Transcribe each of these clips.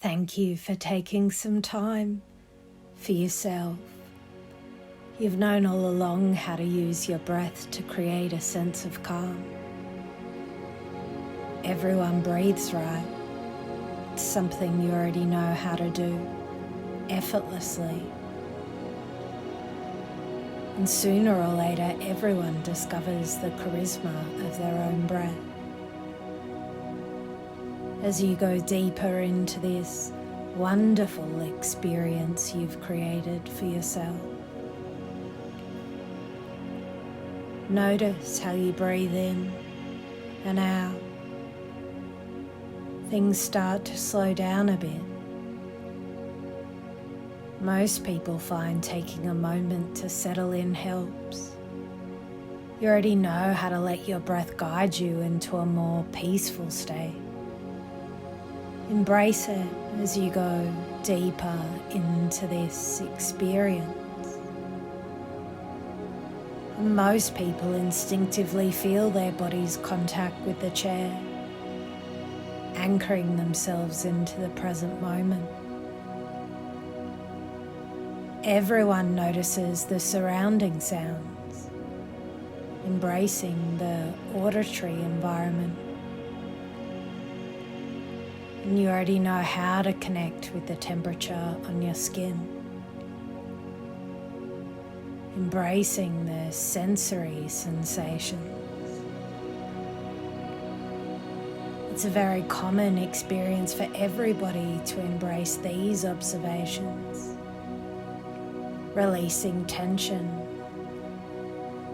Thank you for taking some time for yourself. You've known all along how to use your breath to create a sense of calm. Everyone breathes right. It's something you already know how to do effortlessly. And sooner or later, everyone discovers the charisma of their own breath. As you go deeper into this wonderful experience you've created for yourself, notice how you breathe in and out. Things start to slow down a bit. Most people find taking a moment to settle in helps. You already know how to let your breath guide you into a more peaceful state. Embrace it as you go deeper into this experience. Most people instinctively feel their body's contact with the chair, anchoring themselves into the present moment. Everyone notices the surrounding sounds, embracing the auditory environment. And you already know how to connect with the temperature on your skin, embracing the sensory sensations. It's a very common experience for everybody to embrace these observations, releasing tension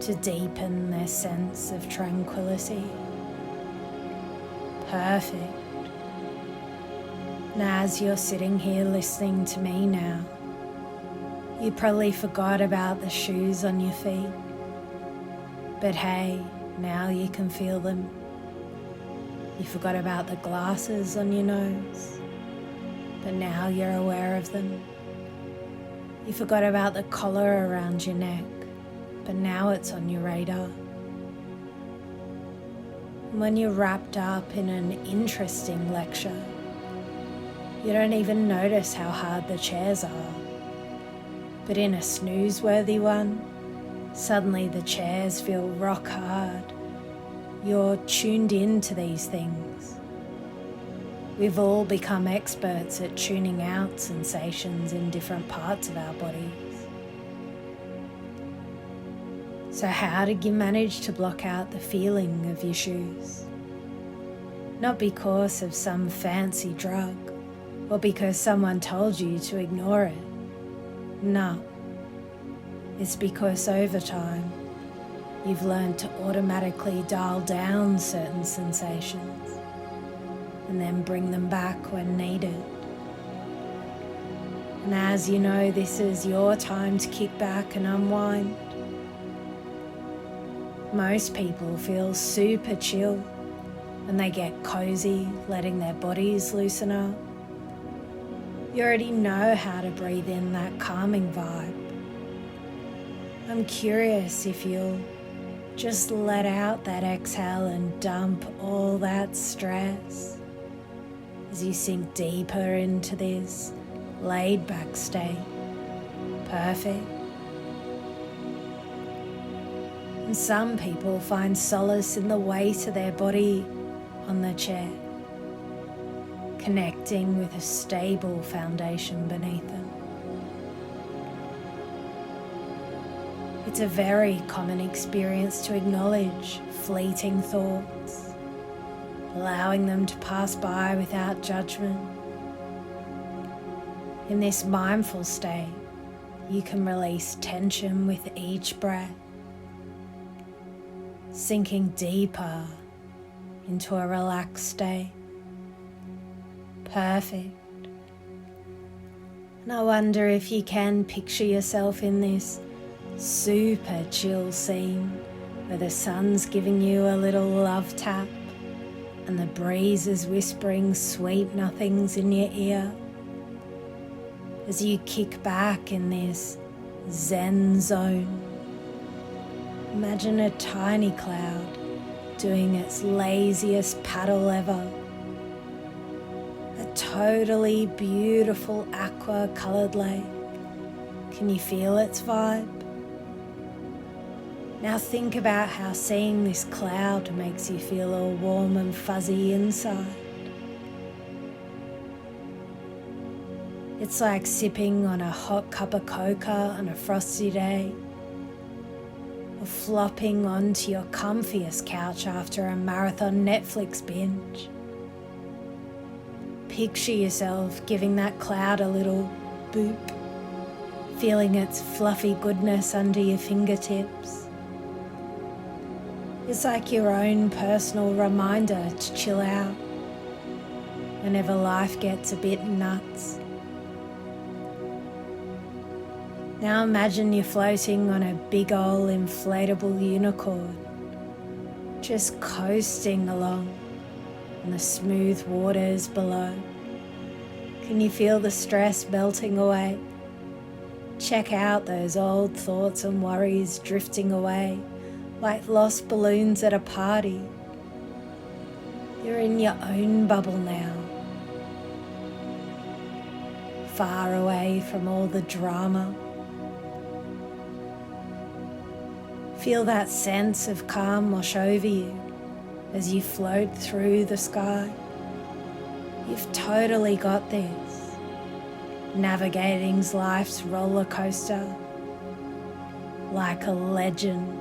to deepen their sense of tranquility. Perfect. And as you're sitting here listening to me now, you probably forgot about the shoes on your feet. But hey, now you can feel them. You forgot about the glasses on your nose, but now you're aware of them. You forgot about the collar around your neck, but now it's on your radar. And when you're wrapped up in an interesting lecture, you don't even notice how hard the chairs are. But in a snooze-worthy one, suddenly the chairs feel rock hard. You're tuned in to these things. We've all become experts at tuning out sensations in different parts of our bodies. So how did you manage to block out the feeling of your shoes? Not because of some fancy drug, or because someone told you to ignore it. No. It's because over time, you've learned to automatically dial down certain sensations and then bring them back when needed. And as you know, this is your time to kick back and unwind. Most people feel super chill when they get cozy, letting their bodies loosen up. You already know how to breathe in that calming vibe. I'm curious if you'll just let out that exhale and dump all that stress as you sink deeper into this laid back state. Perfect. And some people find solace in the weight of their body on the chair, connecting with a stable foundation beneath them. It's a very common experience to acknowledge fleeting thoughts, allowing them to pass by without judgment. In this mindful state, you can release tension with each breath, sinking deeper into a relaxed state. Perfect. And I wonder if you can picture yourself in this super chill scene where the sun's giving you a little love tap and the breeze is whispering sweet nothings in your ear. As you kick back in this Zen zone, imagine a tiny cloud doing its laziest paddle ever. A totally beautiful aqua-coloured lake. Can you feel its vibe? Now think about how seeing this cloud makes you feel all warm and fuzzy inside. It's like sipping on a hot cup of cocoa on a frosty day, or flopping onto your comfiest couch after a marathon Netflix binge. Picture yourself giving that cloud a little boop, feeling its fluffy goodness under your fingertips. It's like your own personal reminder to chill out whenever life gets a bit nuts. Now imagine you're floating on a big old inflatable unicorn, just coasting along in the smooth waters below. Can you feel the stress melting away? Check out those old thoughts and worries drifting away like lost balloons at a party. You're in your own bubble now, far away from all the drama. Feel that sense of calm wash over you as you float through the sky. You've totally got this. Navigating life's roller coaster like a legend.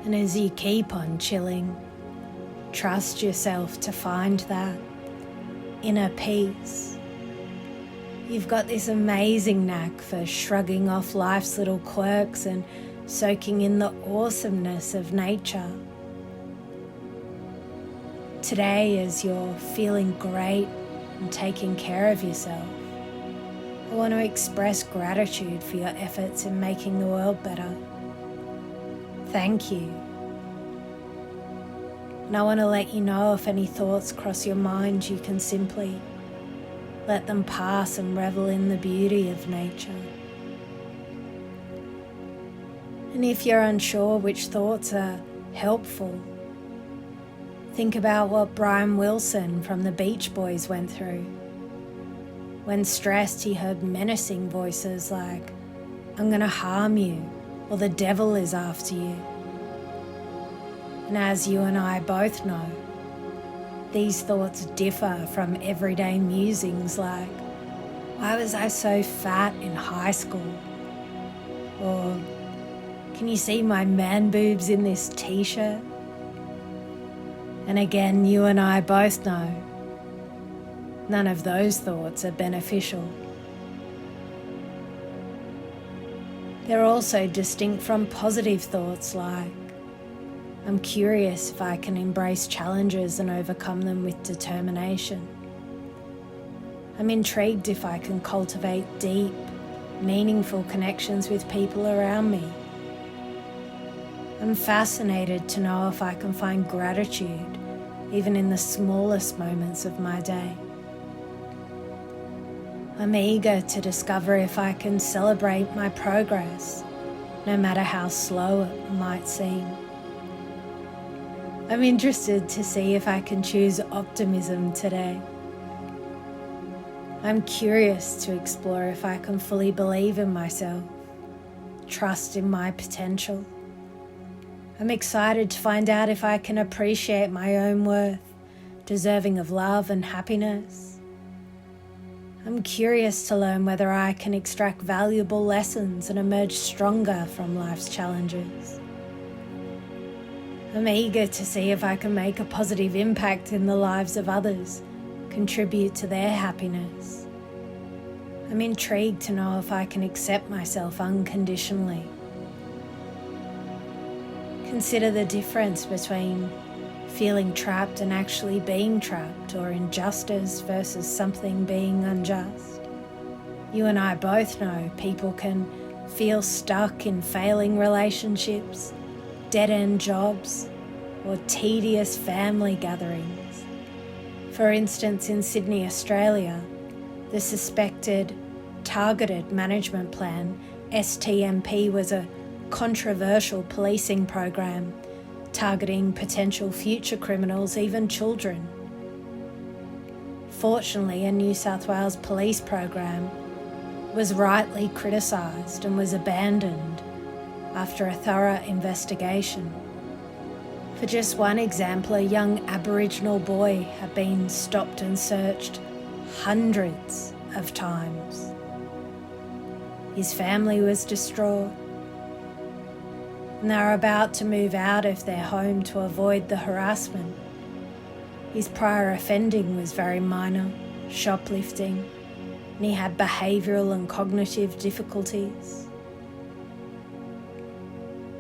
And as you keep on chilling, trust yourself to find that inner peace. You've got this amazing knack for shrugging off life's little quirks and soaking in the awesomeness of nature. Today, as you're feeling great and taking care of yourself, I want to express gratitude for your efforts in making the world better. Thank you. And I want to let you know if any thoughts cross your mind, you can simply let them pass and revel in the beauty of nature. And if you're unsure which thoughts are helpful, think about what Brian Wilson from the Beach Boys went through. When stressed, he heard menacing voices like, "I'm going to harm you," or "the devil is after you." And as you and I both know, these thoughts differ from everyday musings like, "Why was I so fat in high school?" Or, "Can you see my man boobs in this t-shirt?" And again, you and I both know none of those thoughts are beneficial. They're also distinct from positive thoughts like, "I'm curious if I can embrace challenges and overcome them with determination. I'm intrigued if I can cultivate deep, meaningful connections with people around me. I'm fascinated to know if I can find gratitude even in the smallest moments of my day. I'm eager to discover if I can celebrate my progress, no matter how slow it might seem. I'm interested to see if I can choose optimism today. I'm curious to explore if I can fully believe in myself, trust in my potential. I'm excited to find out if I can appreciate my own worth, deserving of love and happiness. I'm curious to learn whether I can extract valuable lessons and emerge stronger from life's challenges. I'm eager to see if I can make a positive impact in the lives of others, contribute to their happiness. I'm intrigued to know if I can accept myself unconditionally. Consider the difference between feeling trapped and actually being trapped, or injustice versus something being unjust. You and I both know people can feel stuck in failing relationships, dead-end jobs, or tedious family gatherings. For instance, in Sydney, Australia, the suspected Targeted Management Plan, STMP, was a controversial policing program targeting potential future criminals, even children. Fortunately, a New South Wales police program was rightly criticised and was abandoned after a thorough investigation. For just one example, a young Aboriginal boy had been stopped and searched hundreds of times. His family was distraught, and they were about to move out of their home to avoid the harassment. His prior offending was very minor, shoplifting, and he had behavioural and cognitive difficulties.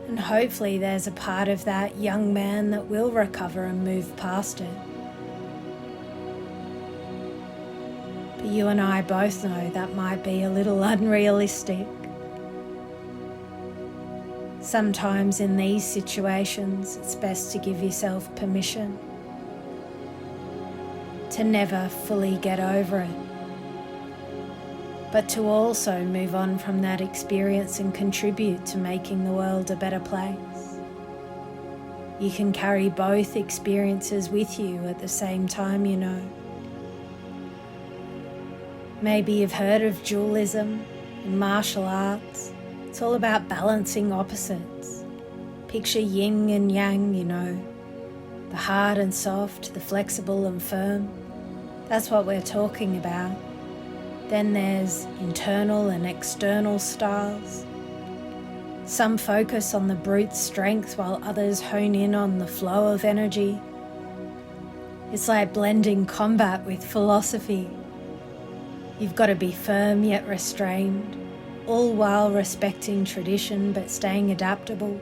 And hopefully there's a part of that young man that will recover and move past it. But you and I both know that might be a little unrealistic. Sometimes in these situations, it's best to give yourself permission to never fully get over it, but to also move on from that experience and contribute to making the world a better place. You can carry both experiences with you at the same time, you know. Maybe you've heard of dualism in martial arts. It's all about balancing opposites. Picture yin and yang, you know, the hard and soft, the flexible and firm. That's what we're talking about. Then there's internal and external styles. Some focus on the brute strength while others hone in on the flow of energy. It's like blending combat with philosophy. You've got to be firm yet restrained, all while respecting tradition but staying adaptable.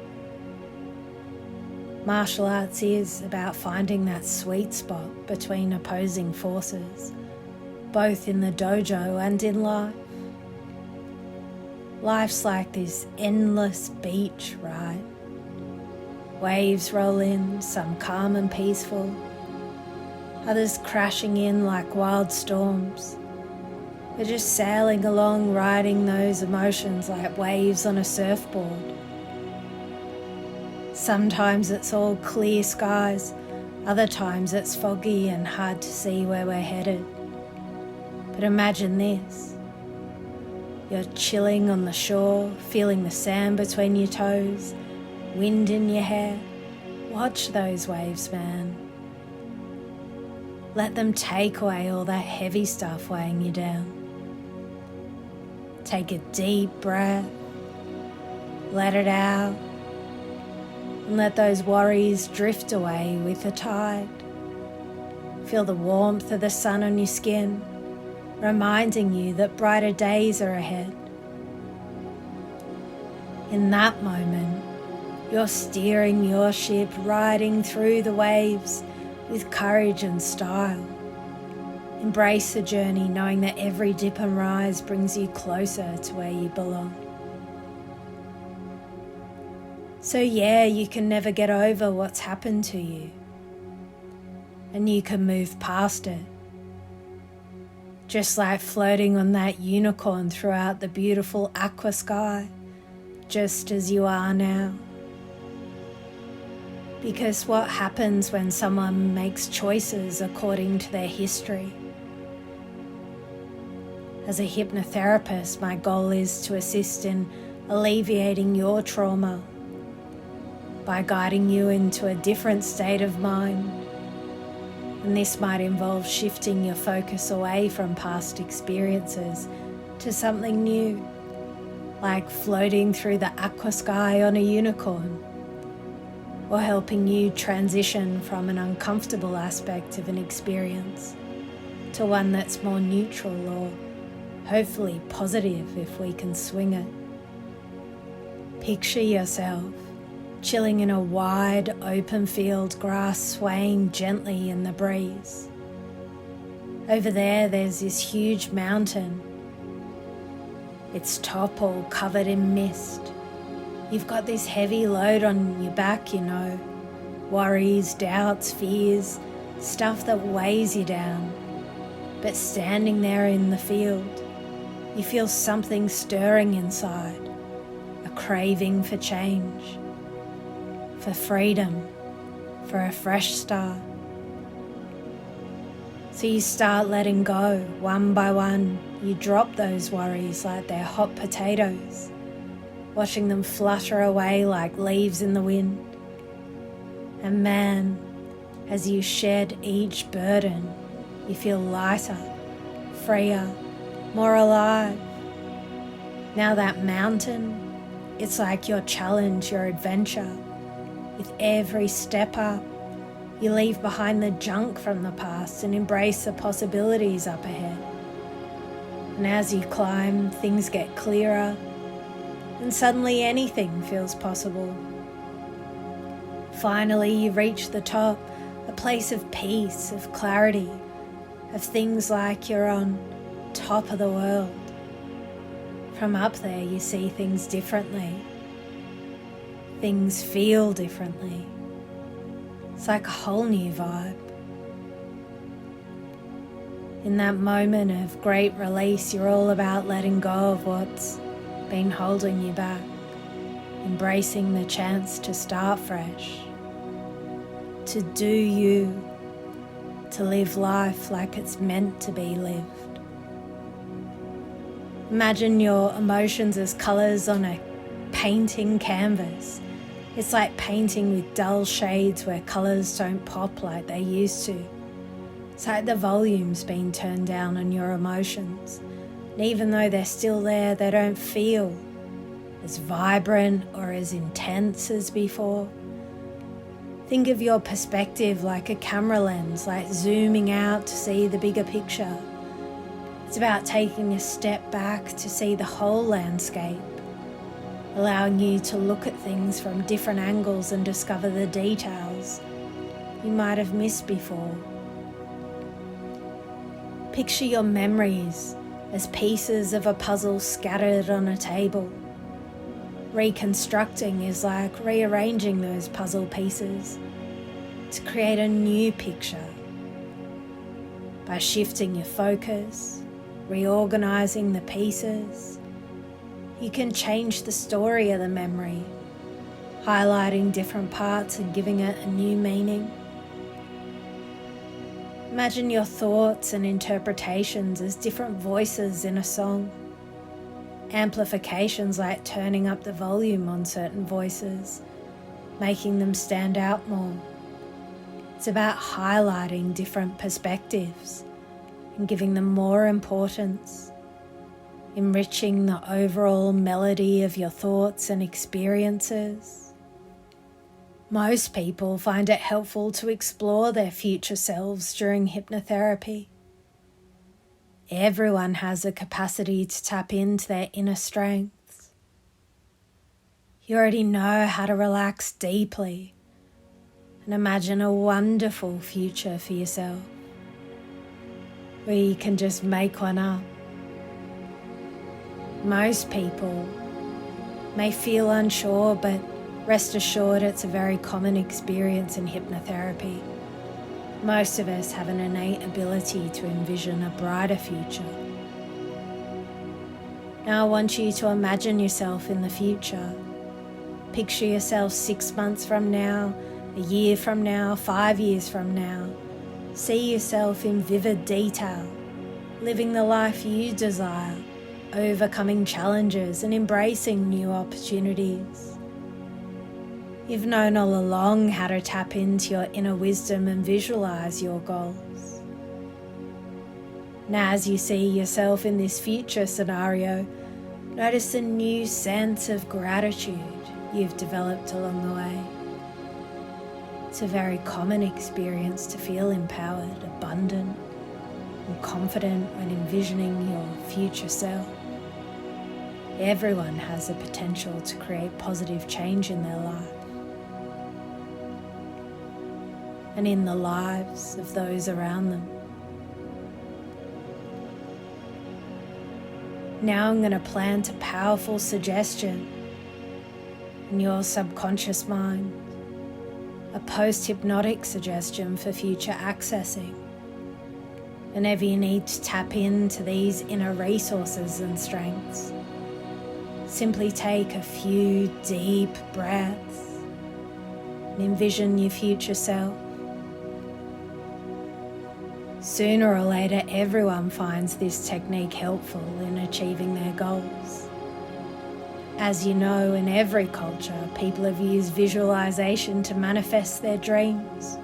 Martial arts is about finding that sweet spot between opposing forces, both in the dojo and in life. Life's like this endless beach, right? Waves roll in, some calm and peaceful, others crashing in like wild storms. We're just sailing along, riding those emotions like waves on a surfboard. Sometimes it's all clear skies, other times it's foggy and hard to see where we're headed. But imagine this. You're chilling on the shore, feeling the sand between your toes, wind in your hair. Watch those waves, man. Let them take away all that heavy stuff weighing you down. Take a deep breath, let it out, and let those worries drift away with the tide. Feel the warmth of the sun on your skin, reminding you that brighter days are ahead. In that moment, you're steering your ship, riding through the waves with courage and style. Embrace the journey, knowing that every dip and rise brings you closer to where you belong. So yeah, you can never get over what's happened to you, and you can move past it. Just like floating on that unicorn throughout the beautiful aqua sky, just as you are now. Because what happens when someone makes choices according to their history? As a hypnotherapist, my goal is to assist in alleviating your trauma by guiding you into a different state of mind. And this might involve shifting your focus away from past experiences to something new, like floating through the aqua sky on a unicorn, or helping you transition from an uncomfortable aspect of an experience to one that's more neutral or hopefully positive if we can swing it. Picture yourself chilling in a wide open field, grass swaying gently in the breeze. Over there's this huge mountain, its top all covered in mist. You've got this heavy load on your back, you know, worries, doubts, fears, stuff that weighs you down. But standing there in the field, you feel something stirring inside, a craving for change, for freedom, for a fresh start. So you start letting go one by one. You drop those worries like they're hot potatoes, watching them flutter away like leaves in the wind. And man, as you shed each burden, you feel lighter, freer, more alive. Now that mountain, it's like your challenge, your adventure. With every step up, you leave behind the junk from the past and embrace the possibilities up ahead. And as you climb, things get clearer, and suddenly anything feels possible. Finally, you reach the top, a place of peace, of clarity, of things like you're on top of the world. From up there, you see things differently. Things feel differently. It's like a whole new vibe. In that moment of great release, you're all about letting go of what's been holding you back, embracing the chance to start fresh, to do you, to live life like it's meant to be lived. Imagine your emotions as colours on a painting canvas. It's like painting with dull shades where colours don't pop like they used to. It's like the volume's been turned down on your emotions. And even though they're still there, they don't feel as vibrant or as intense as before. Think of your perspective like a camera lens, like zooming out to see the bigger picture. It's about taking a step back to see the whole landscape, allowing you to look at things from different angles and discover the details you might have missed before. Picture your memories as pieces of a puzzle scattered on a table. Reconstructing is like rearranging those puzzle pieces to create a new picture. By shifting your focus, reorganizing the pieces, you can change the story of the memory, highlighting different parts and giving it a new meaning. Imagine your thoughts and interpretations as different voices in a song. Amplifications like turning up the volume on certain voices, making them stand out more. It's about highlighting different perspectives and giving them more importance, enriching the overall melody of your thoughts and experiences. Most people find it helpful to explore their future selves during hypnotherapy. Everyone has a capacity to tap into their inner strengths. You already know how to relax deeply and imagine a wonderful future for yourself, where you can just make one up. Most people may feel unsure, but rest assured it's a very common experience in hypnotherapy. Most of us have an innate ability to envision a brighter future. Now I want you to imagine yourself in the future. Picture yourself 6 months from now, a year from now, 5 years from now. See yourself in vivid detail, living the life you desire, overcoming challenges and embracing new opportunities. You've known all along how to tap into your inner wisdom and visualize your goals. Now, as you see yourself in this future scenario, notice a new sense of gratitude you've developed along the way. It's a very common experience to feel empowered, abundant, and confident when envisioning your future self. Everyone has the potential to create positive change in their life and in the lives of those around them. Now I'm going to plant a powerful suggestion in your subconscious mind, a post-hypnotic suggestion for future accessing. Whenever you need to tap into these inner resources and strengths, simply take a few deep breaths and envision your future self. Sooner or later, everyone finds this technique helpful in achieving their goals. As you know, in every culture, people have used visualization to manifest their dreams.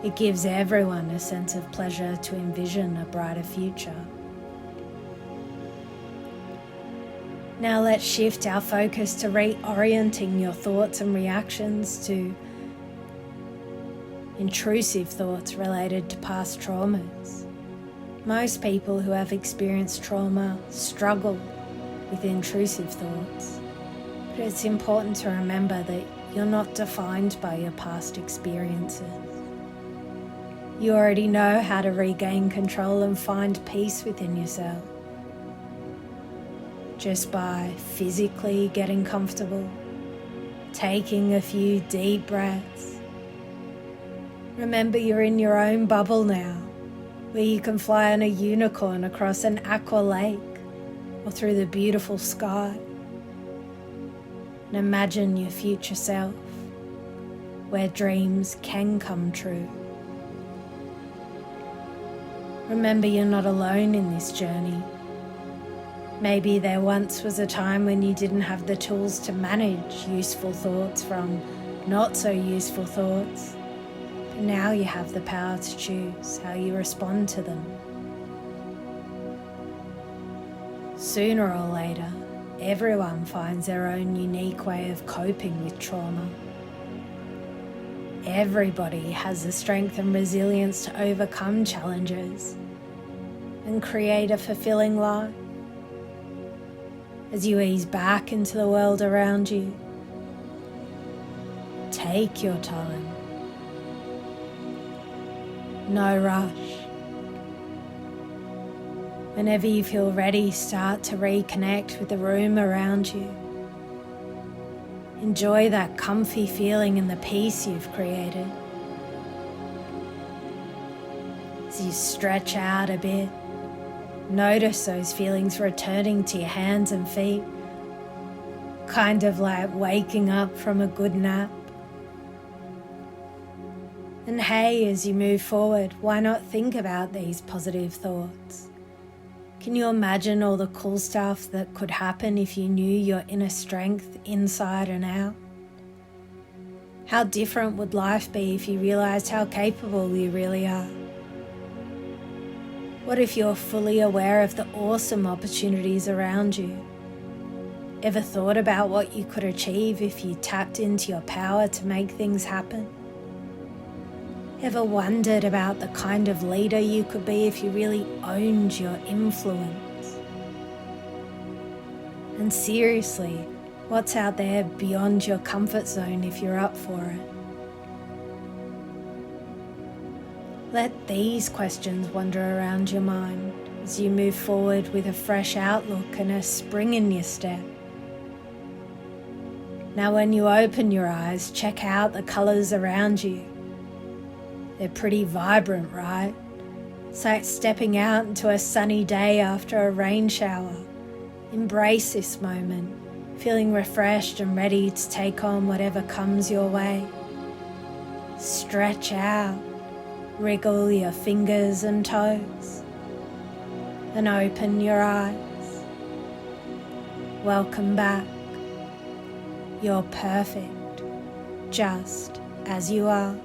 It gives everyone a sense of pleasure to envision a brighter future. Now let's shift our focus to reorienting your thoughts and reactions to intrusive thoughts related to past traumas. Most people who have experienced trauma struggle with intrusive thoughts, but it's important to remember that you're not defined by your past experiences. You already know how to regain control and find peace within yourself, just by physically getting comfortable, taking a few deep breaths. Remember, you're in your own bubble now, where you can fly on a unicorn across an aqua lake or through the beautiful sky. And imagine your future self, where dreams can come true. Remember, you're not alone in this journey. Maybe there once was a time when you didn't have the tools to manage useful thoughts from not so useful thoughts. But now you have the power to choose how you respond to them. Sooner or later, everyone finds their own unique way of coping with trauma. Everybody has the strength and resilience to overcome challenges and create a fulfilling life. As you ease back into the world around you, take your time. No rush. Whenever you feel ready, start to reconnect with the room around you. Enjoy that comfy feeling and the peace you've created. As you stretch out a bit, notice those feelings returning to your hands and feet, kind of like waking up from a good nap. And hey, as you move forward, why not think about these positive thoughts? Can you imagine all the cool stuff that could happen if you knew your inner strength inside and out? How different would life be if you realized how capable you really are? What if you're fully aware of the awesome opportunities around you? Ever thought about what you could achieve if you tapped into your power to make things happen? Ever wondered about the kind of leader you could be if you really owned your influence? And seriously, what's out there beyond your comfort zone if you're up for it? Let these questions wander around your mind as you move forward with a fresh outlook and a spring in your step. Now when you open your eyes, check out the colors around you. They're pretty vibrant, right? It's like stepping out into a sunny day after a rain shower. Embrace this moment, feeling refreshed and ready to take on whatever comes your way. Stretch out, wriggle your fingers and toes, and open your eyes. Welcome back. You're perfect, just as you are.